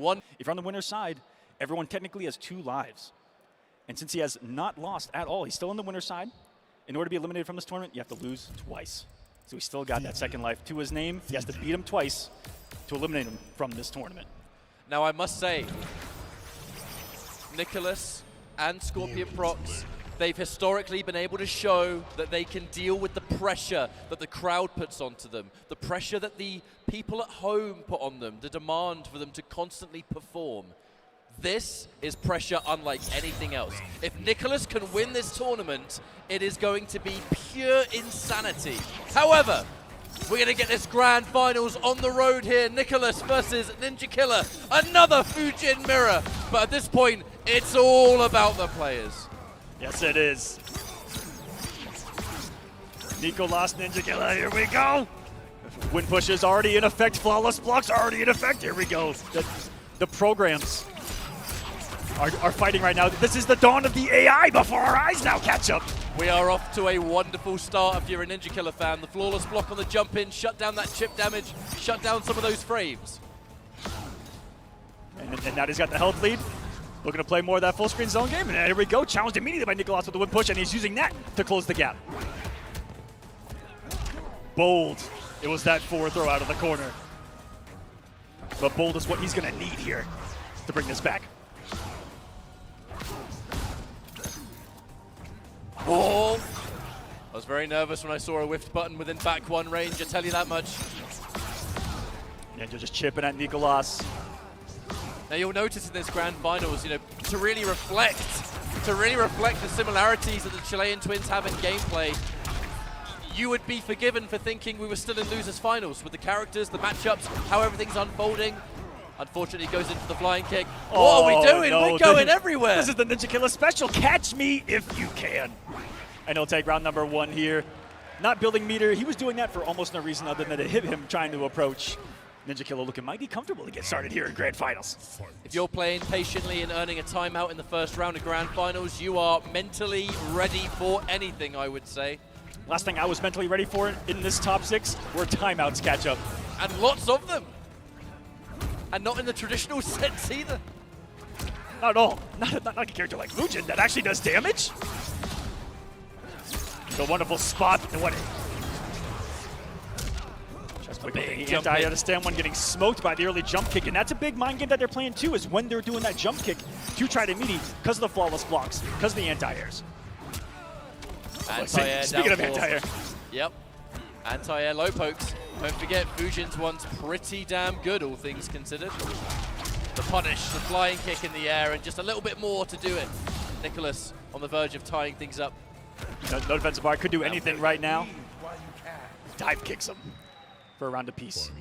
one. If you're on the winner's side, everyone technically has 2 lives. And since he has not lost at all, he's still on the winner's side. In order to be eliminated from this tournament, you have to lose twice. So he's still got that second life to his name. He has to beat him twice to eliminate him from this tournament. Now I must say, Nicolas and Scorpion Prox, they've historically been able to show that they can deal with the pressure that the crowd puts onto them, the pressure that the people at home put on them, the demand for them to constantly perform. This is pressure unlike anything else. If Nicolas can win this tournament, it is going to be pure insanity. However, we're going to get this grand finals on the road here. Nicolas versus Ninjakilla, another Fujin mirror. But at this point, it's all about the players. Yes, it is. Nicolas, Ninjakilla, here we go. Wind push is already in effect. Flawless blocks already in effect. Here we go. The programs are fighting right now. This is the dawn of the AI before our eyes now catch up. We are off to a wonderful start if you're a Ninjakilla fan. The flawless block on the jump in, shut down that chip damage, shut down some of those frames. And now he's got the health lead. Looking to play more of that full screen zone game. And here we go. Challenged immediately by Nicolas with the wind push, and he's using that to close the gap. Bold. It was that forward throw out of the corner. But bold is what he's going to need here to bring this back. Oh! I was very nervous when I saw a whiffed button within back 1 range, I tell you that much. Ninja just chipping at Nicolas. Now you'll notice in this grand finals, you know, to really reflect the similarities that the Chilean twins have in gameplay, you would be forgiven for thinking we were still in losers finals with the characters, the matchups, how everything's unfolding. Unfortunately, he goes into the flying kick. Oh, what are we doing? No, we're going everywhere. This is the Ninjakilla special. Catch me if you can. And he'll take round number 1 here. Not building meter. He was doing that for almost no reason other than to hit him trying to approach. Ninjakilla looking mighty comfortable to get started here in Grand Finals. If you're playing patiently and earning a timeout in the first round of Grand Finals, you are mentally ready for anything, I would say. Last thing I was mentally ready for in this top 6 were timeouts catch up. And lots of them. And not in the traditional sense either. Not at all. Not like a character like Fujin that actually does damage. The wonderful spot. What? Just quickly, the anti out of stand one getting smoked by the early jump kick, and that's a big mind game that they're playing too. Is when they're doing that jump kick to try to meet because of the flawless blocks, because of the anti-airs. Anti-air. Speaking of anti-air. Yep. Anti-air low pokes. Don't forget, Fujin's one's pretty damn good, all things considered. The punish, the flying kick in the air, and just a little bit more to do it. Nicolas on the verge of tying things up. No defensive bar, could do anything right now. Dive kicks him for a round apiece.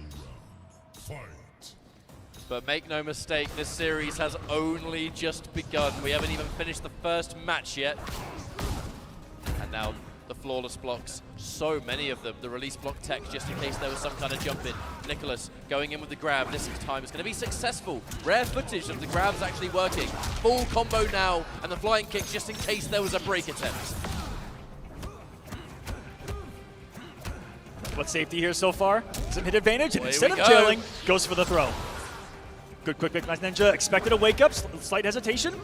But make no mistake, this series has only just begun. We haven't even finished the first match yet. And now the flawless blocks, so many of them. The release block tech, just in case there was some kind of jump in. Nicolas going in with the grab. This time is going to be successful. Rare footage of the grabs actually working. Full combo now, and the flying kick just in case there was a break attempt. What safety here so far? Some hit advantage, and Away instead of jailing, goes for the throw. Good quick nice Ninja. Expected a wake up, slight hesitation.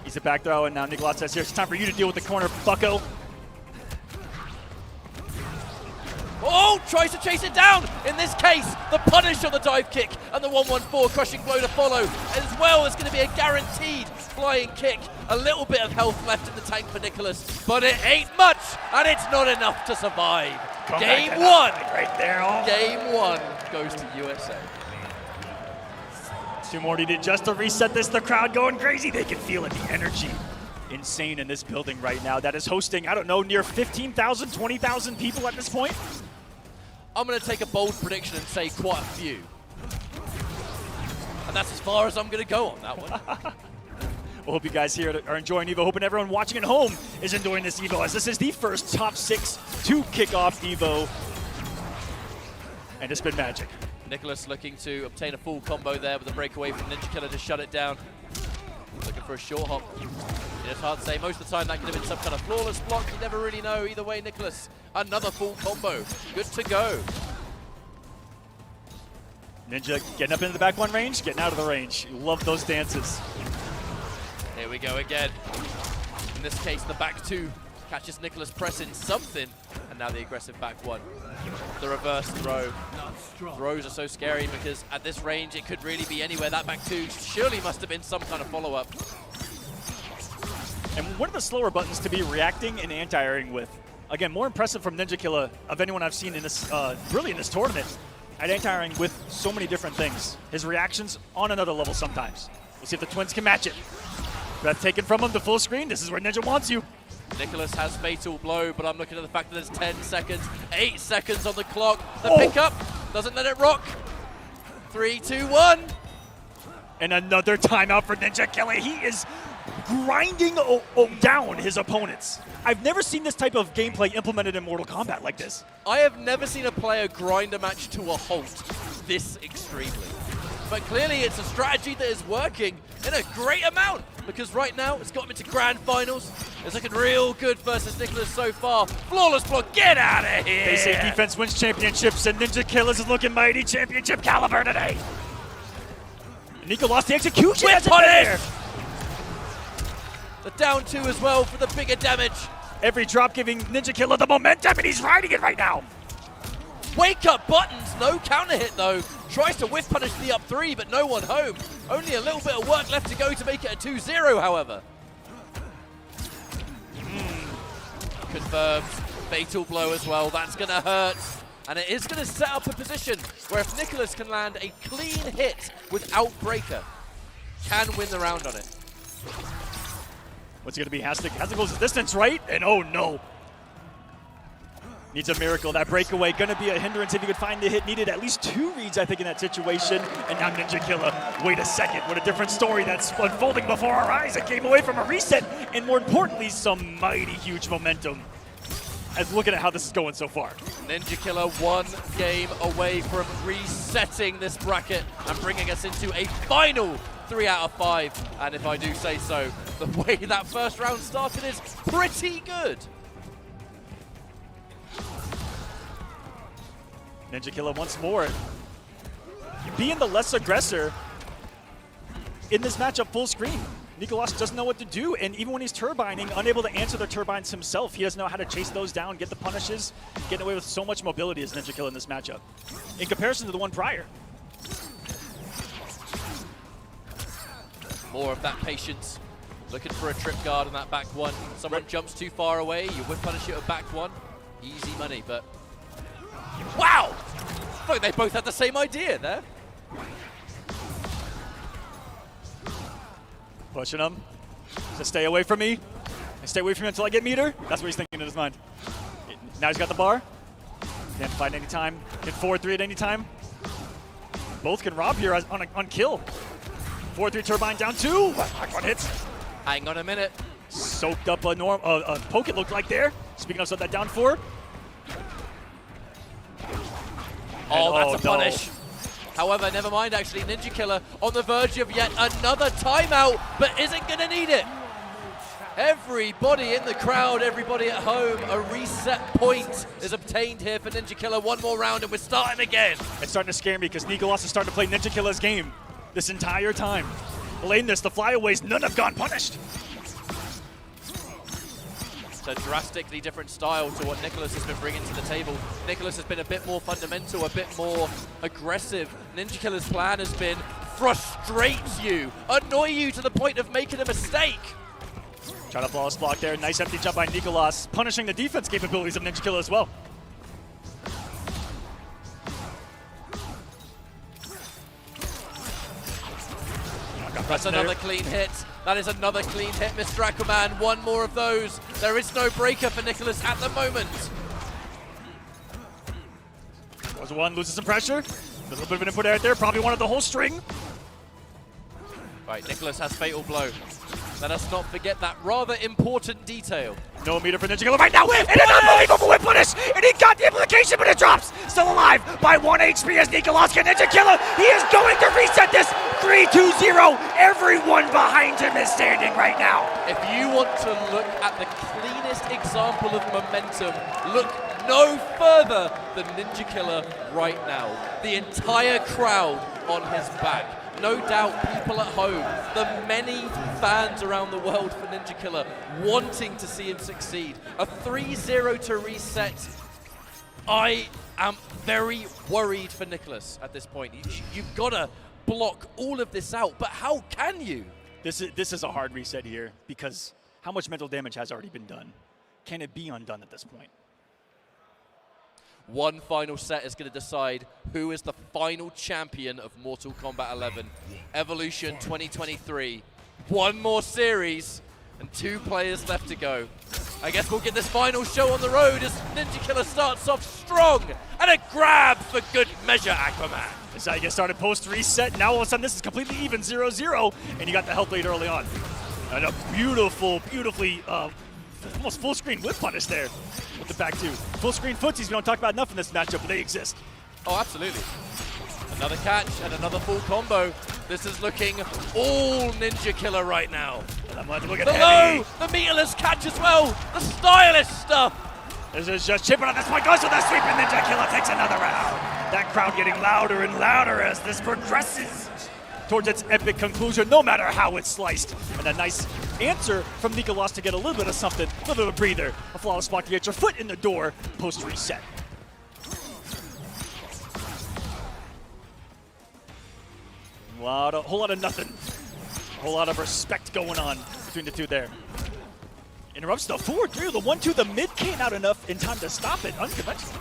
He's a back throw, and now Nicolas says, here, it's time for you to deal with the corner, bucko. Oh, tries to chase it down. In this case, the punish on the dive kick and the 114 crushing blow to follow. As well, it's going to be a guaranteed flying kick. A little bit of health left in the tank for Nicolas, but it ain't much, and it's not enough to survive. Game 1. Right there. Oh. Game 1 goes to USA. 2 more needed just to reset this. The crowd going crazy. They can feel it. The energy insane in this building right now that is hosting, I don't know, near 15,000, 20,000 people at this point. I'm going to take a bold prediction and say quite a few. And that's as far as I'm going to go on that one. Well, hope you guys here are enjoying EVO. Hoping everyone watching at home is enjoying this EVO, as this is the first top 6 to kick off EVO. And it's been magic. Nicolas looking to obtain a full combo there with a breakaway from Ninjakilla to shut it down. Looking for a short hop. It's hard to say. Most of the time that could have been some kind of flawless block. You never really know. Either way, Nicolas, another full combo. Good to go. Ninja getting up into the back one range, getting out of the range. You love those dances. Here we go again. In this case, the back two catches Nicolas pressing something, and now the aggressive back one. The reverse throw. Throws are so scary because at this range, it could really be anywhere. That back two surely must have been some kind of follow-up. And one of the slower buttons to be reacting and anti-airing with. Again, more impressive from Ninjakilla of anyone I've seen in this, really in this tournament, at anti-airing with so many different things. His reactions on another level sometimes. We'll see if the Twins can match it. Breath taken from him to full screen. This is where Ninja wants you. Nicolas has fatal blow, but I'm looking at the fact that there's 10 seconds, 8 seconds on the clock. The pickup doesn't let it rock. 3, 2, 1. And another timeout for Ninjakilla. He is grinding down his opponents. I've never seen this type of gameplay implemented in Mortal Kombat like this. I have never seen a player grind a match to a halt this extremely. But clearly it's a strategy that is working in a great amount, because right now it's got him into grand finals. It's looking real good versus Nicolas so far. Flawless block, get out of here! They say defense wins championships, and Ninjakilla is looking mighty championship caliber today. Nico lost the execution. Whip punish! The down two as well for the bigger damage. Every drop giving Ninjakilla the momentum, and he's riding it right now. Wake up buttons, no counter hit though. Tries to whiff punish the up three, but no one home. Only a little bit of work left to go to make it a 2-0, however. Confirmed. Fatal blow as well. That's going to hurt. And it is going to set up a position where if Nicolas can land a clean hit without breaker, can win the round on it. What's it going to be? Has to close the distance, right? And oh no. Needs a miracle. That breakaway going to be a hindrance if he could find the hit. Needed at least 2 reads, I think, in that situation. And now Ninjakilla. Wait a second. What a different story that's unfolding before our eyes. A game away from a reset. And more importantly, some mighty huge momentum. As looking at how this is going so far. Ninjakilla 1 game away from resetting this bracket and bringing us into a final 3 out of 5. And if I do say so, the way that first round started is pretty good. Ninjakilla once more being the less aggressor in this matchup full screen. Nicolas doesn't know what to do, and even when he's turbining, unable to answer the turbines himself, he doesn't know how to chase those down, get the punishes, getting away with so much mobility as Ninjakilla in this matchup, in comparison to the one prior. More of that patience. Looking for a trip guard on that back one. Someone jumps too far away, you whip punish it with back one. Easy money, but... Wow! I think they both had the same idea there. Pushing him to stay away from me. I stay away from him until I get meter. That's what he's thinking in his mind. Now he's got the bar. Can't fight any time. Can 4-3 at any time. Both can rob here on kill. 4-3 turbine down 2. One hits. Hang on a minute. Soaked up a poke, it looked like there. Speaking of that down 4. Oh, that's a punish. However, never mind, actually. Ninjakilla on the verge of yet another timeout, but isn't going to need it. Everybody in the crowd, everybody at home, a reset point is obtained here for Ninjakilla. One more round and we're starting again. It's starting to scare me because Nicolas is starting to play Ninjakilla's game this entire time. Blameless, the flyaways, none have gone punished. A drastically different style to what Nicolas has been bringing to the table. Nicolas has been a bit more fundamental, a bit more aggressive. Ninjakilla's plan has been frustrate you, annoy you to the point of making a mistake. Try to flawless block there. Nice empty jump by Nicolas, punishing the defense capabilities of Ninjakilla as well. That's another clean hit. That is another clean hit, Mr. Aquaman. One more of those. There is no breaker for Nicolas at the moment. Goes one, loses some pressure. A little bit of an input out there. Probably wanted the whole string. Right, Nicolas has fatal blow. Let us not forget that rather important detail. No meter for Ninjakilla right now. And an unbelievable whip punish. And he got the implication, but it drops. Still alive by 1 HP as Nicolas can Ninjakilla. He is going to reset this. 3-2-0. Everyone behind him is standing right now. If you want to look at the cleanest example of momentum, look no further than Ninjakilla right now. The entire crowd on his back. No doubt people at home, the many fans around the world for Ninjakilla wanting to see him succeed. A 3-0 to reset. I am very worried for Nicolas at this point. You've got to block all of this out, but how can you? This is a hard reset here because how much mental damage has already been done? Can it be undone at this point? One final set is going to decide who is the final champion of Mortal Kombat 11. Evolution 2023. One more series and 2 players left to go. I guess we'll get this final show on the road as Ninjakilla starts off strong and a grab for good measure, Aquaman. This is how you get started post-reset. Now all of a sudden this is completely even 0-0 and you got the health lead early on. And a beautifully almost full screen whip punish there with the back two. Full screen footsies we don't talk about enough in this matchup, but they exist. Oh, absolutely. Another catch and another full combo. This is looking all Ninjakilla right now. And I'm going to look at the heavy. low, the meterless catch as well, the stylish stuff. This is just chipping at this point, goes with the sweep, and Ninjakilla takes another round. That crowd getting louder and louder as this progresses towards its epic conclusion, no matter how it's sliced. And a nice answer from Nicolas to get a little bit of something, a little bit of a breather. A flawless block to get your foot in the door post-reset. A whole lot of nothing. A whole lot of respect going on between the two there. Interrupts the 4-3, the 1-2, the mid came out enough in time to stop it. Unconventional.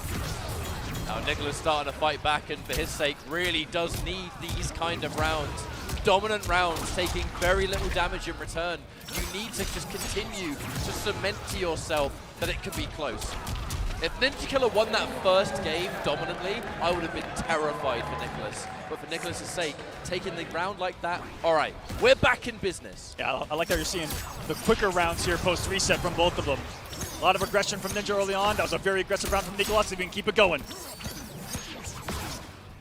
Now Nicolas starting to fight back, and for his sake really does need these kind of rounds. Dominant rounds taking very little damage in return. You need to just continue to cement to yourself that it could be close. If Ninjakilla won that first game dominantly, I would have been terrified for Nicolas. But for Nicolas' sake, taking the round like that, all right, we're back in business. Yeah, I like how you're seeing the quicker rounds here post-reset from both of them. A lot of aggression from Ninja early on. That was a very aggressive round from Nicolas, if we can keep it going.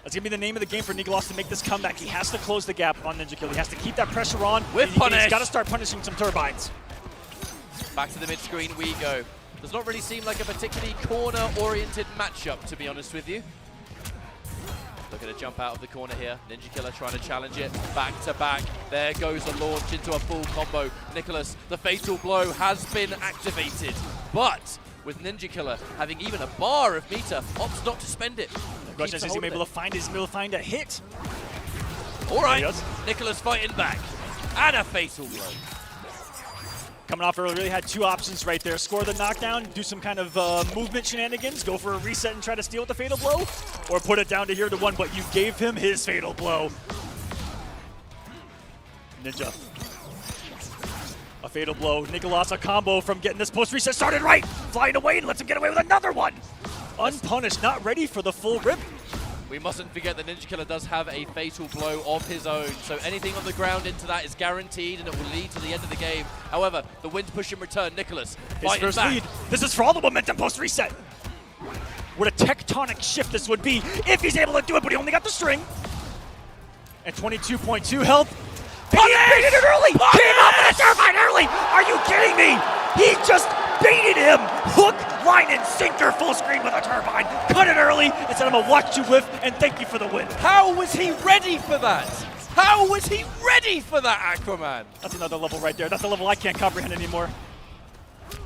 That's going to be the name of the game for Nicolas to make this comeback. He has to close the gap on Ninjakilla. He has to keep that pressure on. With punish. He's got to start punishing some turbines. Back to the mid-screen we go. Does not really seem like a particularly corner-oriented matchup, to be honest with you. Looking to jump out of the corner here. Ninjakilla trying to challenge it. Back to back. There goes the launch into a full combo. Nicolas, the fatal blow has been activated. But with Ninjakilla having even a bar of meter, opts not to spend it. The question is he able to find a hit? All right, Nicolas fighting back. And a fatal blow. Coming off early, really had 2 options right there. Score the knockdown, do some kind of movement shenanigans, go for a reset and try to steal with the fatal blow, or put it down to here to 1, but you gave him his fatal blow. Ninja. A fatal blow. Nicolas, a combo from getting this post-reset started right. Flying away and lets him get away with another one. Unpunished, not ready for the full rip. We mustn't forget that Ninjakilla does have a fatal blow of his own, so anything on the ground into that is guaranteed and it will lead to the end of the game. However, the wind push in return, Nicolas fighting first back. Lead. This is for all the momentum post-reset. What a tectonic shift this would be if he's able to do it, but he only got the string. And 22.2 health. And he baited it early! Came out with a turbine early! Are you kidding me? He just baited him! Hook, line, and sinker full screen with a turbine. Cut it early and said, I'm gonna watch you whiff and thank you for the win. How was he ready for that? How was he ready for that, Aquaman? That's another level right there. That's a level I can't comprehend anymore.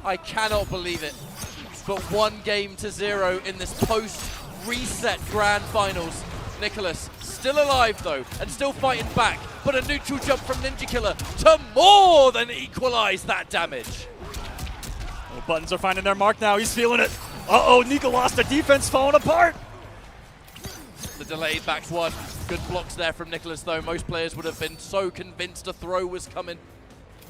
I cannot believe it. But 1-0 in this post-reset grand finals. Nicolas still alive though, and still fighting back, but a neutral jump from Ninjakilla to more than equalize that damage. Oh, buttons are finding their mark now, he's feeling it. Uh-oh, Nicolas, the defense falling apart. The delayed back 1. Good blocks there from Nicolas though. Most players would have been so convinced a throw was coming.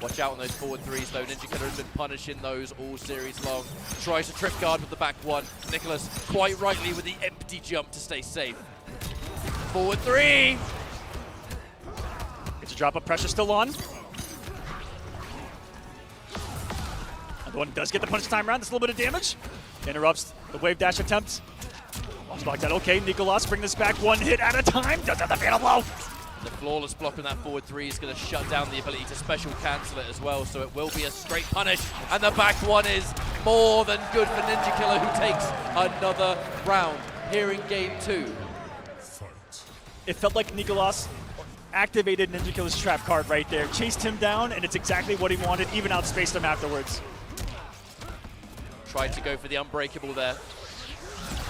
Watch out on those forward 3s though. Ninjakilla has been punishing those all series long. Tries to trip guard with the back 1. Nicolas quite rightly with the empty jump to stay safe. Forward 3. Gets a drop of pressure still on. Another one does get the punch time round. That's a little bit of damage. Interrupts the wave dash attempt. Lost block that. Okay, Nicolas bring this back 1 hit at a time. Does have the fatal blow. The flawless block on that forward 3 is going to shut down the ability to special cancel it as well, so it will be a straight punish. And the back 1 is more than good for Ninjakilla, who takes another round here in game 2. It felt like Nicolas activated Ninjakilla's trap card right there, chased him down, and it's exactly what he wanted, even outspaced him afterwards. Tried to go for the unbreakable there.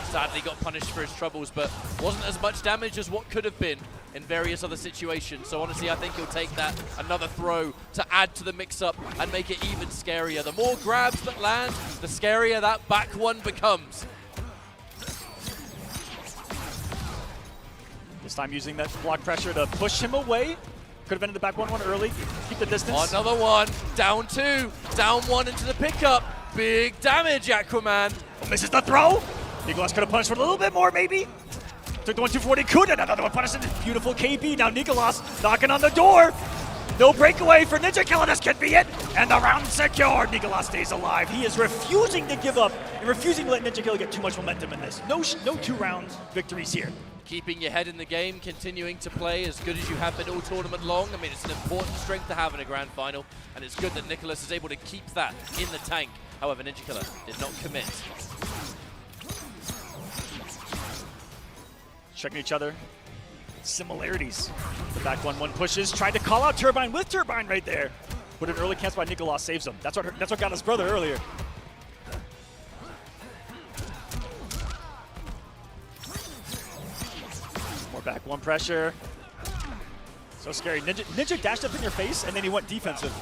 Sadly got punished for his troubles, but wasn't as much damage as what could have been in various other situations. So honestly, I think he'll take that, another throw, to add to the mix-up and make it even scarier. The more grabs that land, the scarier that back 1 becomes. This time using that block pressure to push him away. Could have been in the back 1 early, keep the distance. Another one, down 2, down 1 into the pickup. Big damage, Aquaman. Misses the throw. Nicolas could have punished for a little bit more, maybe. Took the 1-2 for what he could, and another one punished in this beautiful KB. Now Nicolas knocking on the door. No breakaway for Ninjakilla, this could be it. And the round secured. Nicolas stays alive. He is refusing to give up and refusing to let Ninjakilla get too much momentum in this. No 2-round victories here. Keeping your head in the game, continuing to play as good as you have been all tournament long. I mean, it's an important strength to have in a grand final, and it's good that Nicolas is able to keep that in the tank. However, Ninjakilla did not commit. Checking each other. Similarities. The back 1-1 pushes, tried to call out Turbine with Turbine right there. But an early cancel by Nicolas saves him. That's what got his brother earlier. More back 1 pressure. So scary. Ninja dashed up in your face and then he went defensive.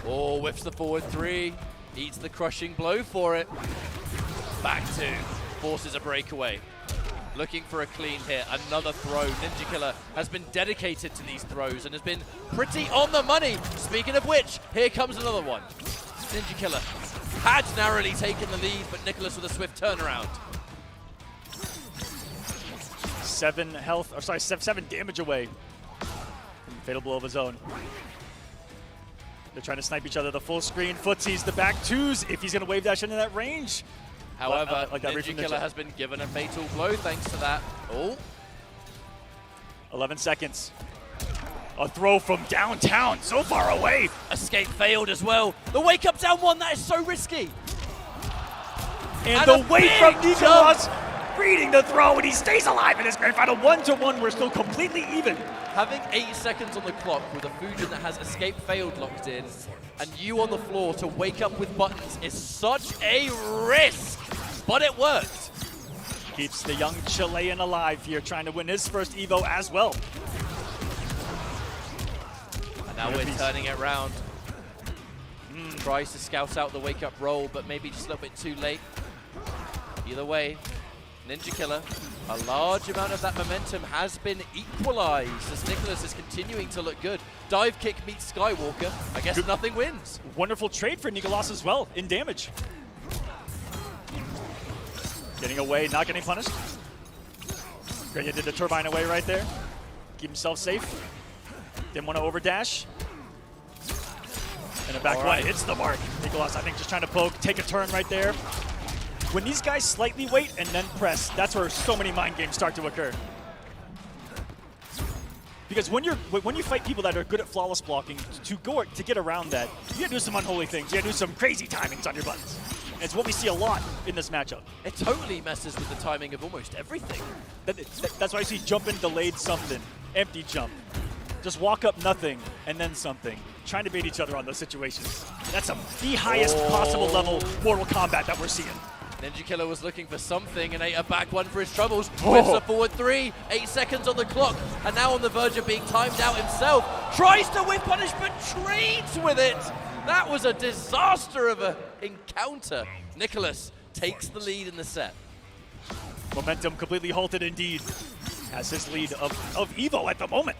Oh, whiffs the forward 3. Eats the crushing blow for it. Back 2. Forces a breakaway. Looking for a clean hit. Another throw. Ninjakilla has been dedicated to these throws and has been pretty on the money. Speaking of which, here comes another one. Ninjakilla had narrowly taken the lead, but Nicolas with a swift turnaround. 7 health, or sorry, 7 damage away from the fatal blow of his own. They're trying to snipe each other. The full screen footsies, the back 2s, if he's going to wave dash into that range. However, like that Ninjakilla has been given a fatal blow thanks to that. Oh. 11 seconds. A throw from downtown, so far away. Escape failed as well. The wake up down 1, that is so risky. And the wait from Nicolas, reading the throw, and he stays alive in his grand final. 1-1, we're still completely even. Having 8 seconds on the clock with a Fujin that has escape failed locked in, and you on the floor to wake up with buttons is such a risk, but it worked. Keeps the young Chilean alive here, trying to win his first Evo as well. And now we're turning it around. Tries to scout out the wake up roll, but maybe just a little bit too late. Either way, Ninjakilla, a large amount of that momentum has been equalized as Nicolas is continuing to look good. Dive kick meets Skywalker. I guess nothing wins. Wonderful trade for Nicolas as well in damage. Getting away, not getting punished. Grenia did the turbine away right there. Keep himself safe. Didn't want to overdash. And a back 1 hits the mark. Nicolas, I think, just trying to poke, take a turn right there. When these guys slightly wait and then press, that's where so many mind games start to occur. Because when you fight people that are good at flawless blocking, to get around that, you gotta do some unholy things. You gotta do some crazy timings on your buttons. And it's what we see a lot in this matchup. It totally messes with the timing of almost everything. That's why I see jump in delayed something, empty jump. Just walk up nothing and then something. Trying to bait each other on those situations. That's the highest possible level Mortal Kombat that we're seeing. Ninjakilla was looking for something and ate a back 1 for his troubles. Whips a forward 3, 8 seconds on the clock, and now on the verge of being timed out himself. Tries to whip punish, but trades with it. That was a disaster of an encounter. Nicolas takes the lead in the set. Momentum completely halted indeed. Has his lead of Evo at the moment.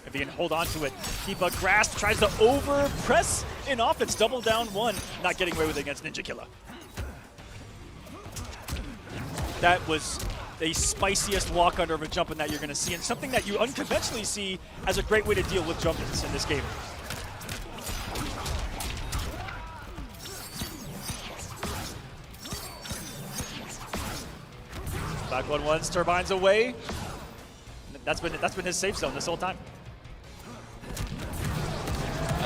If he can hold on to it, keep a grasp, tries to over press in offense, double down 1, not getting away with it against Ninjakilla. That was the spiciest walk under of a jump in that you're going to see, and something that you unconventionally see as a great way to deal with jump-ins in this game. Back 1-1, turbines away. That's been his safe zone this whole time.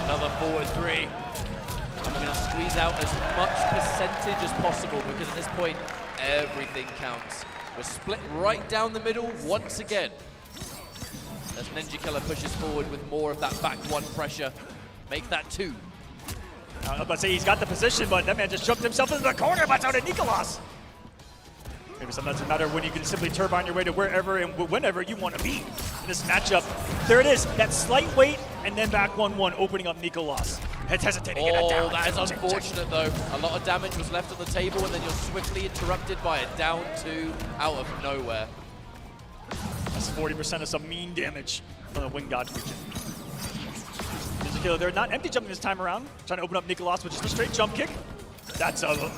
Another forward three. And we're going to squeeze out as much percentage as possible because at this point, everything counts. We're split right down the middle once again. As Ninjakilla pushes forward with more of that back one pressure. Make that 2. I was about to say he's got the position, but that man just jumped himself into the corner. That's out of Nicolas. Maybe sometimes it doesn't matter when you can simply turbine your way to wherever and whenever you want to be in this matchup. There it is, that slight weight, and then back 1-1, opening up Nicolas. Hesitating to get it down. That is unfortunate though. A lot of damage was left on the table, and then you're swiftly interrupted by a down 2 out of nowhere. That's 40% of some mean damage from the Wing God region. Ninjakilla, they're not empty jumping this time around. Trying to open up Nicolas with just a straight jump kick. That's a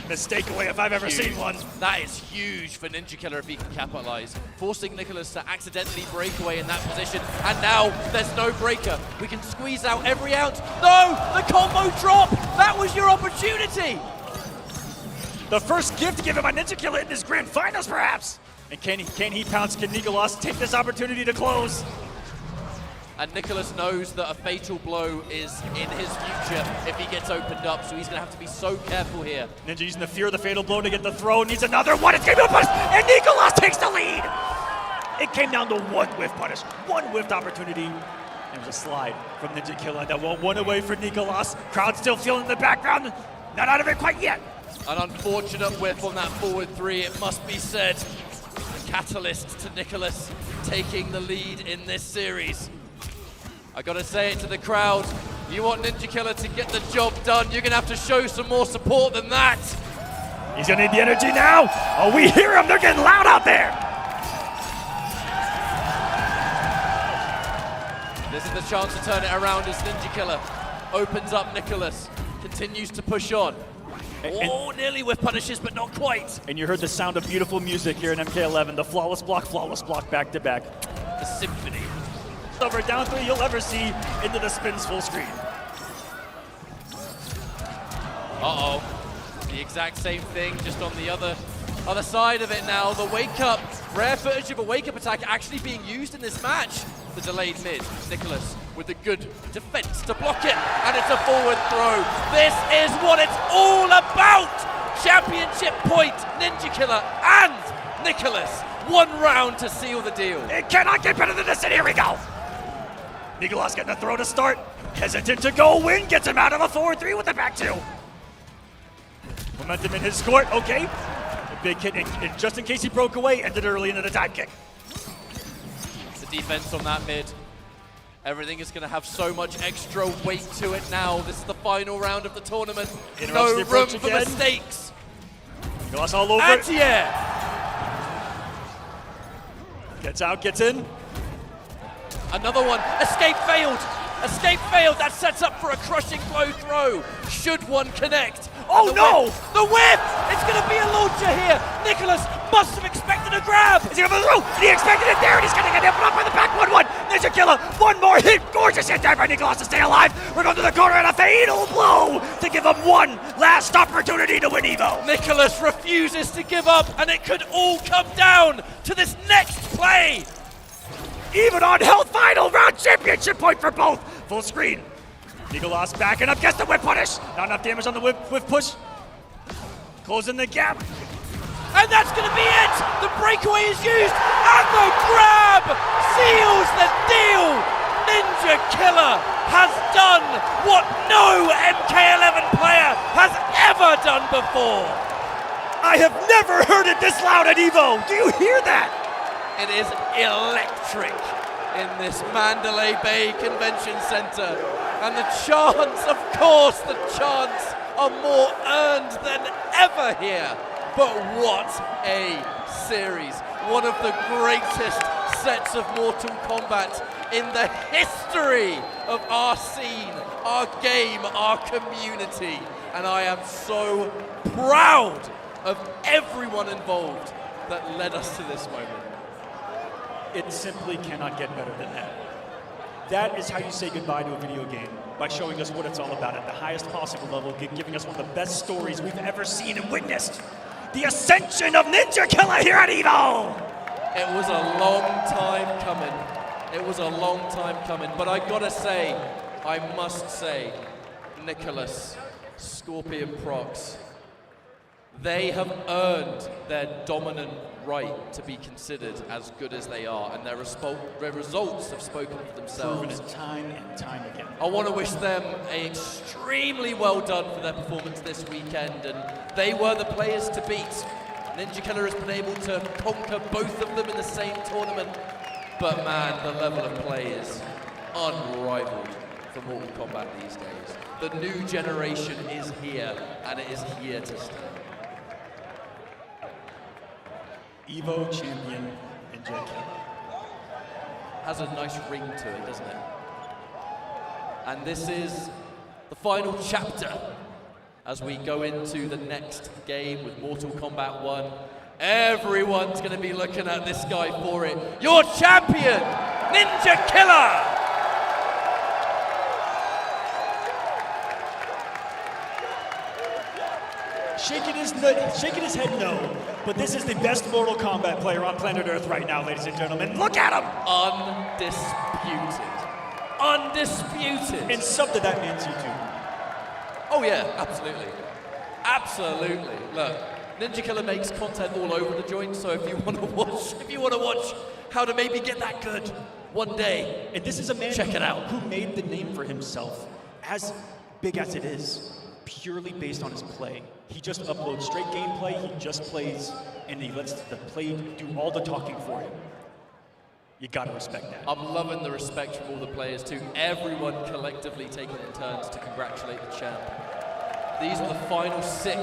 mistake away if I've ever seen one. That is huge for Ninjakilla if he can capitalize. Forcing Nicolas to accidentally break away in that position. And now there's no breaker. We can squeeze out every ounce. No, the combo drop. That was your opportunity. The first gift given by Ninjakilla in his grand finals, perhaps. And can he pounce? Can Nicolas take this opportunity to close? And Nicolas knows that a fatal blow is in his future if he gets opened up, so he's going to have to be so careful here. Ninja using the fear of the fatal blow to get the throw. Needs another one. It's game to punish, and Nicolas takes the lead. It came down to one whiff punish, one whiffed opportunity. There was a slide from Ninjakilla that one away for Nicolas. Crowd still feeling in the background. Not out of it quite yet. An unfortunate whiff on that forward 3, it must be said. Catalyst to Nicolas taking the lead in this series. I gotta say it to the crowd, you want Ninjakilla to get the job done, you're gonna have to show some more support than that. He's gonna need the energy now. Oh, we hear him, they're getting loud out there. This is the chance to turn it around as Ninjakilla opens up Nicolas, continues to push on. Nearly with punishes, but not quite. And you heard the sound of beautiful music here in MK11, the flawless block back to back. The symphony. Over down 3 you'll ever see into the spins full screen. Uh-oh. The exact same thing, just on the other side of it now. The wake up, rare footage of a wake up attack actually being used in this match. The delayed mid, Nicolas with the good defense to block it, and it's a forward throw. This is what it's all about. Championship point, Ninjakilla and Nicolas. 1 round to seal the deal. It cannot get better than this, and here we go. Nicolas getting a throw to start. Hesitant to go win, gets him out of a forward 3 with the back 2. Momentum in his court, okay. A big hit, and just in case he broke away, ended early into the time kick. The defense on that mid. Everything is going to have so much extra weight to it now. This is the final round of the tournament. No room for mistakes. Nicolas all over it. Gets out, gets in. Another one. Escape failed. Escape failed. That sets up for a crushing blow throw. Should one connect? Oh no! The whip! It's going to be a launcher here. Nicolas must have expected a grab. Is he going to throw? He expected it there, and he's going to get hit up by the back 1-1. Ninjakilla, one more hit. Gorgeous hit there by Nicolas to stay alive. We're going to the corner and a fatal blow to give him one last opportunity to win Evo. Nicolas refuses to give up, and it could all come down to this next play. Even on health, final round championship point for both. Full screen. Nicolas backing up, gets the whip punish. Not enough damage on the whip push. Closing the gap. And that's going to be it. The breakaway is used, and the grab seals the deal. Ninjakilla has done what no MK11 player has ever done before. I have never heard it this loud at Evo. Do you hear that? It is electric in this Mandalay Bay Convention Center. And the chants, of course, the chants are more earned than ever here. But what a series. One of the greatest sets of Mortal Kombat in the history of our scene, our game, our community. And I am so proud of everyone involved that led us to this moment. It simply cannot get better than that. That is how you say goodbye to a video game, by showing us what it's all about at the highest possible level, giving us one of the best stories we've ever seen and witnessed. The ascension of Ninjakilla here at Evo! It was a long time coming. coming. It was a long time coming. But I must say, Nicolas, Scorpion Prox, they have earned their dominant right to be considered as good as they are, and their results have spoken for themselves. Proven it time and time again. I want to wish them extremely well done for their performance this weekend, and they were the players to beat. Ninjakilla has been able to conquer both of them in the same tournament, but man, the level of play is unrivaled for Mortal Kombat these days. The new generation is here, and it is here to stay. Evo champion Ninjakilla. Has a nice ring to it, doesn't it? And this is the final chapter as we go into the next game with Mortal Kombat 1. Everyone's going to be looking at this guy for it. Your champion, Ninjakilla! Shaking his head no, but this is the best Mortal Kombat player on planet Earth right now, ladies and gentlemen. Look at him! Undisputed. And something that means you too. Oh yeah, absolutely. Absolutely. Look, Ninjakilla makes content all over the joint, so if you want to watch how to maybe get that good one day, and this is a man check it out, who made the name for himself as big as it is, purely based on his play. He just uploads straight gameplay, he just plays, and he lets the play do all the talking for him. You gotta respect that. I'm loving the respect from all the players too. Everyone collectively taking in turns to congratulate the champ. These are the final 6